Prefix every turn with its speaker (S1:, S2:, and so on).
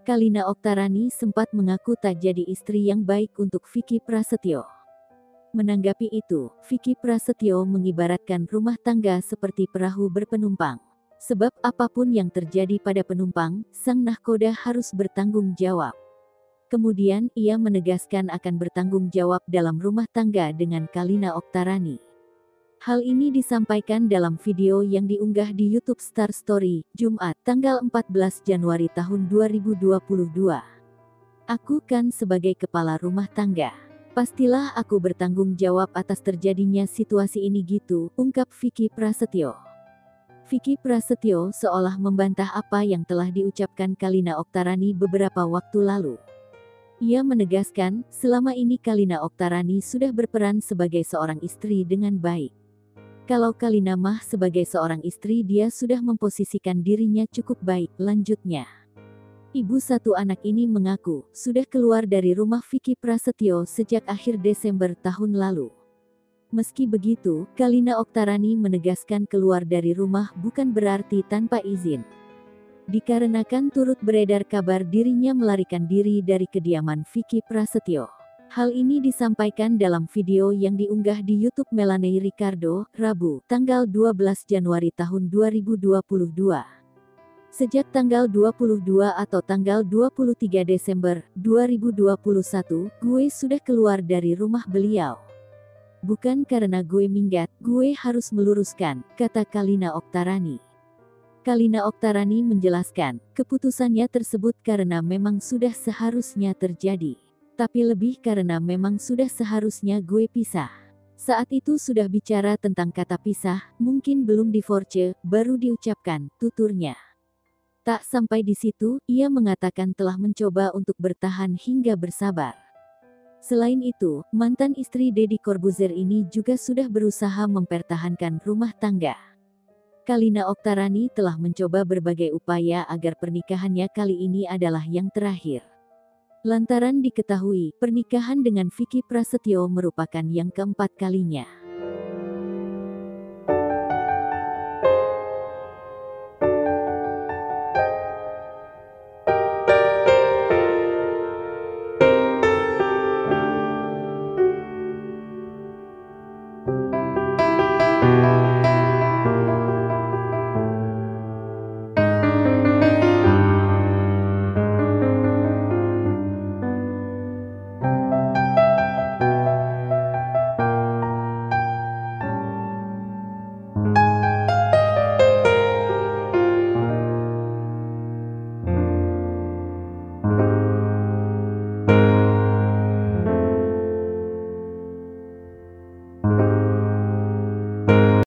S1: Kalina Oktarani sempat mengaku tak jadi istri yang baik untuk Vicky Prasetyo. Menanggapi itu, Vicky Prasetyo mengibaratkan rumah tangga seperti perahu berpenumpang. Sebab apapun yang terjadi pada penumpang, sang nahkoda harus bertanggung jawab. Kemudian ia menegaskan akan bertanggung jawab dalam rumah tangga dengan Kalina Oktarani. Hal ini disampaikan dalam video yang diunggah di YouTube Star Story, Jumat, tanggal 14 Januari tahun 2022. Aku kan sebagai kepala rumah tangga. Pastilah aku bertanggung jawab atas terjadinya situasi ini gitu, ungkap Vicky Prasetyo. Vicky Prasetyo seolah membantah apa yang telah diucapkan Kalina Oktarani beberapa waktu lalu. Ia menegaskan, selama ini Kalina Oktarani sudah berperan sebagai seorang istri dengan baik. Kalau Kalina mah sebagai seorang istri dia sudah memposisikan dirinya cukup baik, lanjutnya. Ibu satu anak ini mengaku, sudah keluar dari rumah Vicky Prasetyo sejak akhir Desember tahun lalu. Meski begitu, Kalina Oktarani menegaskan keluar dari rumah bukan berarti tanpa izin. Dikarenakan turut beredar kabar dirinya melarikan diri dari kediaman Vicky Prasetyo. Hal ini disampaikan dalam video yang diunggah di YouTube Melanie Ricardo, Rabu, tanggal 12 Januari tahun 2022. Sejak tanggal 22 atau tanggal 23 Desember 2021, gue sudah keluar dari rumah beliau. Bukan karena gue minggat, gue harus meluruskan, kata Kalina Oktarani. Kalina Oktarani menjelaskan, keputusannya tersebut karena memang sudah seharusnya terjadi. Tapi lebih karena memang sudah seharusnya gue pisah. Saat itu sudah bicara tentang kata pisah, mungkin belum divorce, baru diucapkan, tuturnya. Tak sampai di situ, ia mengatakan telah mencoba untuk bertahan hingga bersabar. Selain itu, mantan istri Deddy Corbuzier ini juga sudah berusaha mempertahankan rumah tangga. Kalina Oktarani telah mencoba berbagai upaya agar pernikahannya kali ini adalah yang terakhir. Lantaran diketahui, pernikahan dengan Vicky Prasetyo merupakan yang keempat kalinya.